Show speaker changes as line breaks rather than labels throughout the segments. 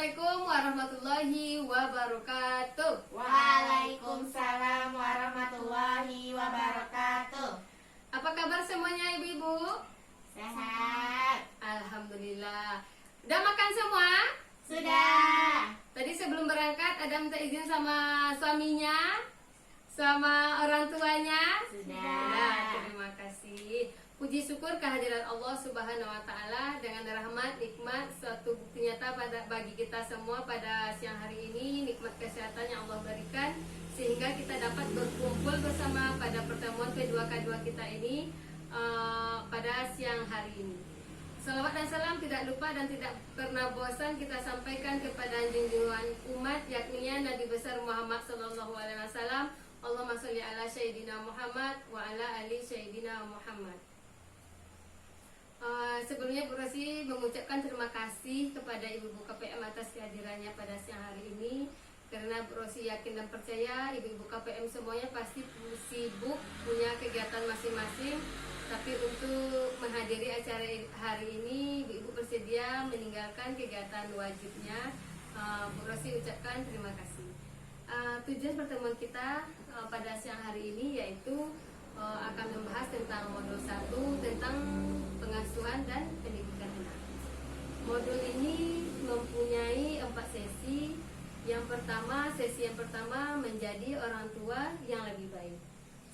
Assalamualaikum warahmatullahi wabarakatuh.
Waalaikumsalam warahmatullahi wabarakatuh.
Apa kabar semuanya ibu-ibu?
Sehat?
Alhamdulillah. Udah makan semua?
Sudah.
Tadi sebelum berangkat ada minta izin sama suaminya, sama orang tuanya?
Sudah.
Terima kasih. Puji syukur kehadiran Allah Subhanahu wa taala dengan rahmat, nikmat, suatu bukti nyata bagi kita semua pada siang hari ini, nikmat kesehatan yang Allah berikan sehingga kita dapat berkumpul bersama pada pertemuan kedua kita ini pada siang hari ini. Salawat dan salam tidak lupa dan tidak pernah bosan kita sampaikan kepada junjungan umat yakni Nabi besar Muhammad sallallahu alaihi wasallam. Allahumma sholli ala sayyidina Muhammad wa ala ali sayyidina Muhammad. Sebelumnya Bu Rosi mengucapkan terima kasih kepada Ibu-Ibu KPM atas kehadirannya pada siang hari ini, karena Bu Rosi yakin dan percaya Ibu-Ibu KPM semuanya pasti sibuk punya kegiatan masing-masing, tapi untuk menghadiri acara hari ini Ibu-Ibu bersedia meninggalkan kegiatan wajibnya. Bu Rosi ucapkan terima kasih. Tujuan pertemuan kita pada siang hari ini yaitu akan membahas tentang modul 1 tentang pengasuhan dan pendidikan anak. Modul ini mempunyai 4 sesi. Sesi yang pertama menjadi orang tua yang lebih baik.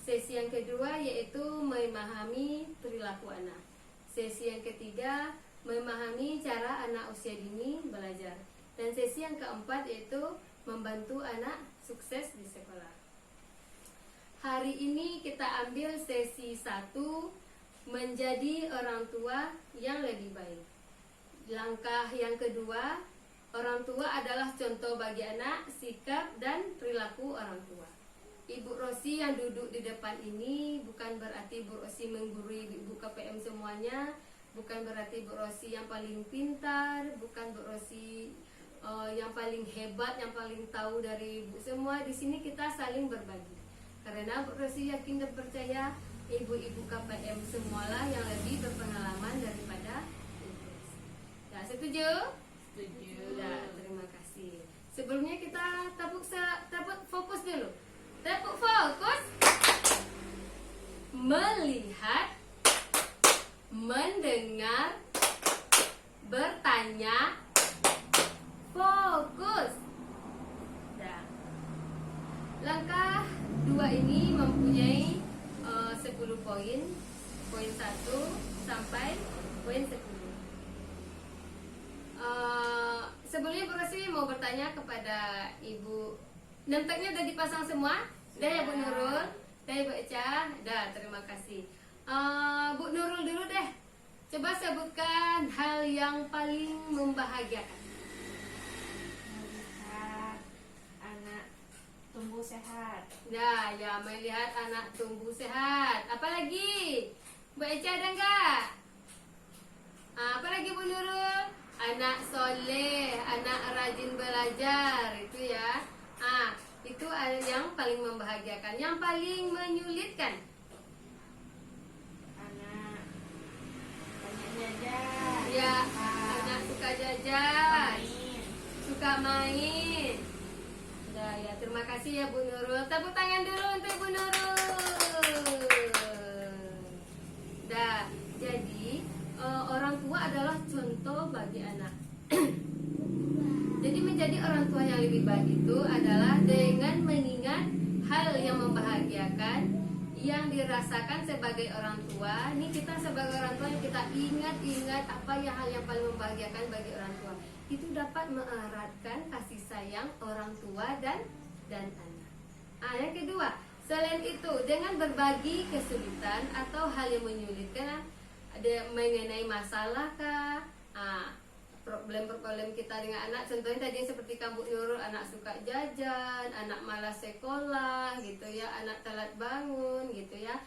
Sesi yang kedua yaitu memahami perilaku anak. Sesi yang ketiga memahami cara anak usia dini belajar. Dan sesi yang keempat yaitu membantu anak sukses di sekolah. Hari ini kita ambil sesi 1, menjadi orang tua yang lebih baik. Langkah yang kedua, orang tua adalah contoh bagi anak, sikap dan perilaku orang tua. Ibu Rosi yang duduk di depan ini bukan berarti Bu Rosi menggurui ibu KPM semuanya, bukan berarti Bu Rosi yang paling pintar, bukan Bu Rosi yang paling hebat, yang paling tahu dari ibu semua. Di sini kita saling berbagi. Karena Bu Rosi yakin dan percaya ibu-ibu KPM semualah yang lebih berpengalaman daripada ibu Rosi. Ya, setuju?
Setuju.
Ya, terima kasih. Sebelumnya kita tepuk fokus dulu. Tepuk fokus. Melihat, mendengar, bertanya, fokus. Langkah 2 ini mempunyai 10 poin. Poin 1 sampai poin 10. Sebelumnya Bu Rosi mau bertanya kepada Ibu. Nemteknya udah dipasang semua? Udah ya Bu Nurul? Udah ya Bu Eca? Udah, terima kasih. Bu Nurul dulu deh. Coba sebutkan hal yang paling membahagiakan.
Melihat anak tumbuh sehat.
Nah, ya melihat anak tumbuh sehat. Apalagi? Bu Eca ada enggak? Apa lagi Bu Nurul? Anak soleh, anak rajin belajar, itu ya. Itu yang paling membahagiakan. Yang paling menyulitkan?
Anak banyak jajan.
Ya, anak suka jajan,
Main.
suka main. Udah ya, terima kasih ya Bu Nurul. Tepuk tangan dulu untuk Bu Nurul. Dah, jadi orang tua adalah contoh bagi anak. Jadi menjadi orang tua yang lebih baik itu adalah dengan mengingat hal yang membahagiakan yang dirasakan sebagai orang tua. Ini kita sebagai orang tua yang kita ingat apa hal yang paling membahagiakan bagi orang tua. Itu dapat mengeratkan kasih sayang orang tua dan anak. Yang kedua, selain itu dengan berbagi kesulitan atau hal yang menyulitkan, ada mengenai masalah kah, problem-problem kita dengan anak. Contohnya tadi seperti kamu Nurul, anak suka jajan, anak malas sekolah gitu ya, anak telat bangun gitu ya.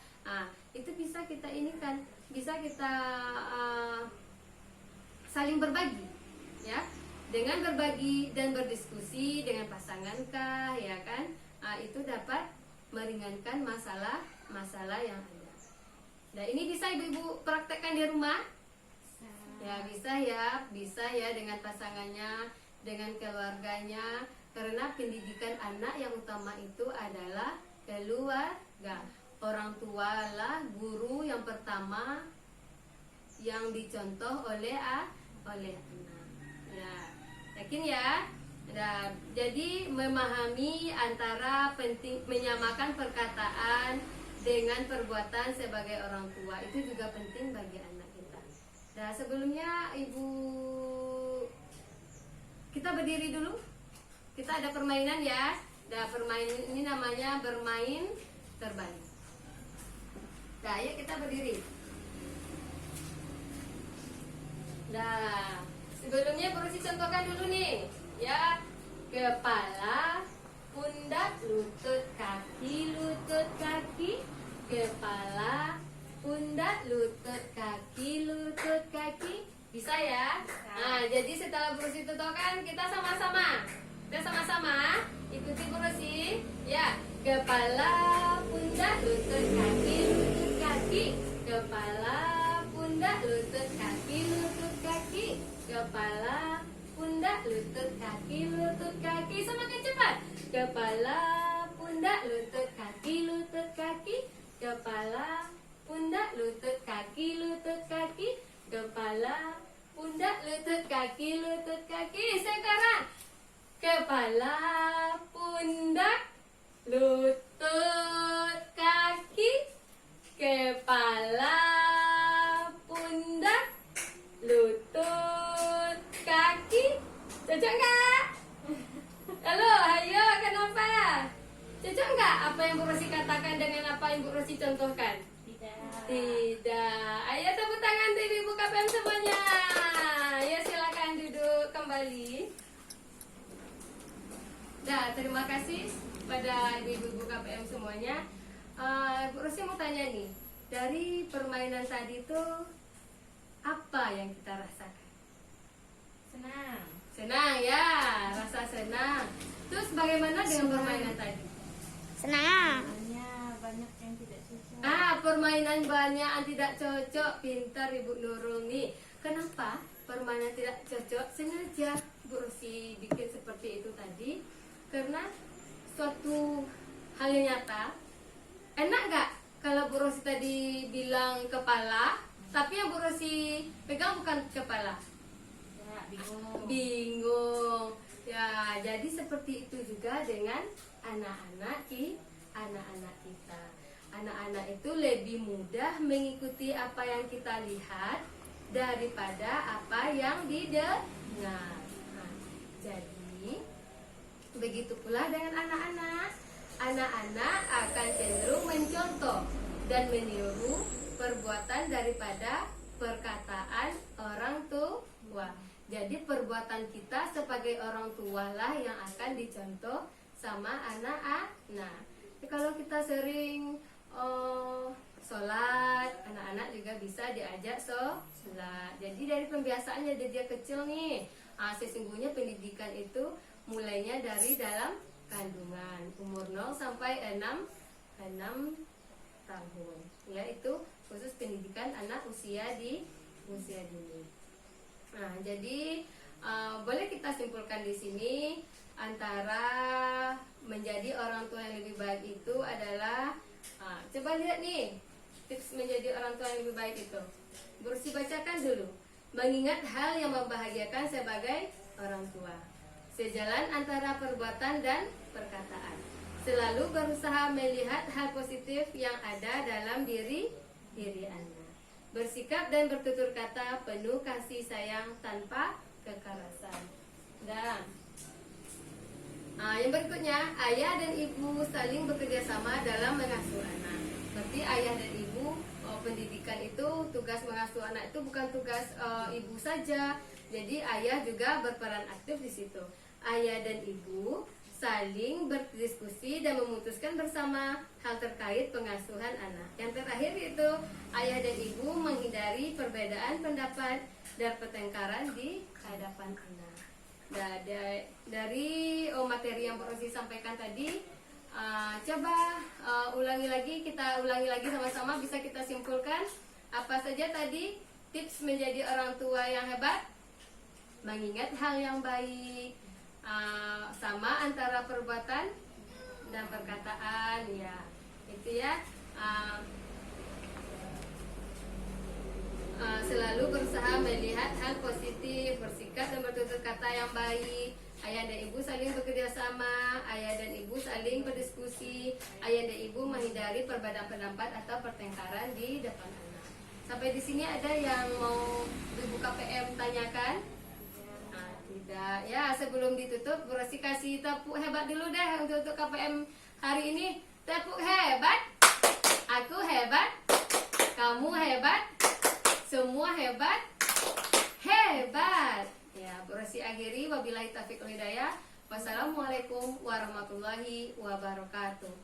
Itu bisa kita inikan, bisa kita saling berbagi ya. Dengan berbagi dan berdiskusi dengan pasangan kah ya kan, itu dapat meringankan masalah yang ada. Nah, ini bisa ibu-ibu praktekkan di rumah. Ya bisa ya dengan pasangannya dengan keluarganya, karena pendidikan anak yang utama itu adalah keluarga. Orang tua lah guru yang pertama yang dicontoh oleh anak. Ya, yakin ya? Nah, jadi memahami antara penting menyamakan perkataan dengan perbuatan sebagai orang tua itu juga penting bagi anak kita. Nah, sebelumnya Ibu kita berdiri dulu. Kita ada permainan ya. Nah, permainan ini namanya bermain terbalik. Nah, ayo kita berdiri. Nah, sebelumnya Rosi contohkan dulu nih. Ya, kepala, pundak, lutut, kaki, kepala, pundak, lutut, kaki. Bisa ya? Nah, jadi setelah Rosi contohkan, kita sama-sama ikuti Rosi. Ya, kepala, pundak, lutut, kaki, kepala, pundak, lutut, kaki, kepala, pundak, lutut, kaki. Semakin cepat. Kepala, pundak, lutut, kaki, kepala, pundak, lutut, kaki, kepala, pundak, lutut, kaki. Sekarang kepala, pundak, lutut, kaki, kepala, pundak, lutut, kaki. Cocok nggak? Halo, ayo, kenapa? Cocok nggak apa yang Bu Rosi katakan dengan apa yang Bu Rosi contohkan? Tidak. Ayo tepuk tangan untuk Ibu KPM semuanya. Ya, silakan duduk kembali. Nah, terima kasih pada ibu-ibu KPM semuanya. Bu Rosi mau tanya nih, dari permainan tadi itu apa yang kita rasakan?
Senang.
Senang ya, rasa senang. Terus bagaimana dengan permainan tadi?
Senang.
Banyak yang tidak cocok.
Permainan banyak yang tidak cocok. Pintar Ibu Nurul nih. Kenapa permainan tidak cocok? Sengaja Bu Rosi bikin seperti itu tadi karena suatu hal yang nyata. Enak gak kalau Bu Rosi tadi bilang kepala, tapi yang Bu Rosi pegang bukan kepala?
Ya, bingung.
Bingung. Ya, jadi seperti itu juga dengan anak-anak kita. Anak-anak itu lebih mudah mengikuti apa yang kita lihat daripada apa yang didengar. Nah, jadi begitu pula dengan anak-anak. Anak-anak akan cenderung mencontoh dan meniru perbuatan daripada perkataan orang tua. Jadi perbuatan kita sebagai orang tua lah yang akan dicontoh sama anak-anak. Kalau kita sering sholat, anak-anak juga bisa diajak sholat. Jadi dari pembiasaannya dari dia kecil nih. Sesungguhnya pendidikan itu mulainya dari dalam kandungan, umur 0 sampai 6 tahun. Ya, itu khusus pendidikan anak usia dini. Nah, jadi boleh kita simpulkan di sini antara menjadi orang tua yang lebih baik itu adalah coba lihat nih tips menjadi orang tua yang lebih baik itu. Bersih bacakan dulu. Mengingat hal yang membahagiakan sebagai orang tua. Sejalan antara perbuatan dan perkataan. Selalu berusaha melihat hal positif yang ada dalam diri Anda. Bersikap dan bertutur kata penuh kasih sayang tanpa kekerasan. Dan yang berikutnya, ayah dan ibu saling bekerja sama dalam mengasuh anak. Berarti ayah dan ibu, pendidikan itu, tugas mengasuh anak itu bukan tugas ibu saja. Jadi ayah juga berperan aktif di situ. Ayah dan ibu saling berdiskusi dan memutuskan bersama hal terkait pengasuhan anak. Yang terakhir itu ayah dan ibu menghindari perbedaan pendapat dan pertengkaran di hadapan anak. Nah, dari materi yang Bu Rosi sampaikan tadi, coba kita ulangi lagi sama-sama, bisa kita simpulkan apa saja tadi tips menjadi orang tua yang hebat. mengingat hal yang baik, sama antara perbuatan dan perkataan, ya itu ya. Selalu berusaha melihat hal positif, bersikap dan bertutur kata yang baik. Ayah dan ibu saling bekerja sama, ayah dan ibu saling berdiskusi, ayah dan ibu menghindari perbedaan pendapat atau pertengkaran di depan anak. Sampai di sini ada yang mau ibu KPM tanyakan? Tidak. Ya, sebelum ditutup, Bu Rosi kasih tepuk hebat dulu deh untuk KPM hari ini. Tepuk hebat. Aku hebat. Kamu hebat. Semua hebat. Hebat. Ya, Bu Rosi akhiri. Wabillahi taufiq wal hidayah. Wassalamualaikum warahmatullahi wabarakatuh.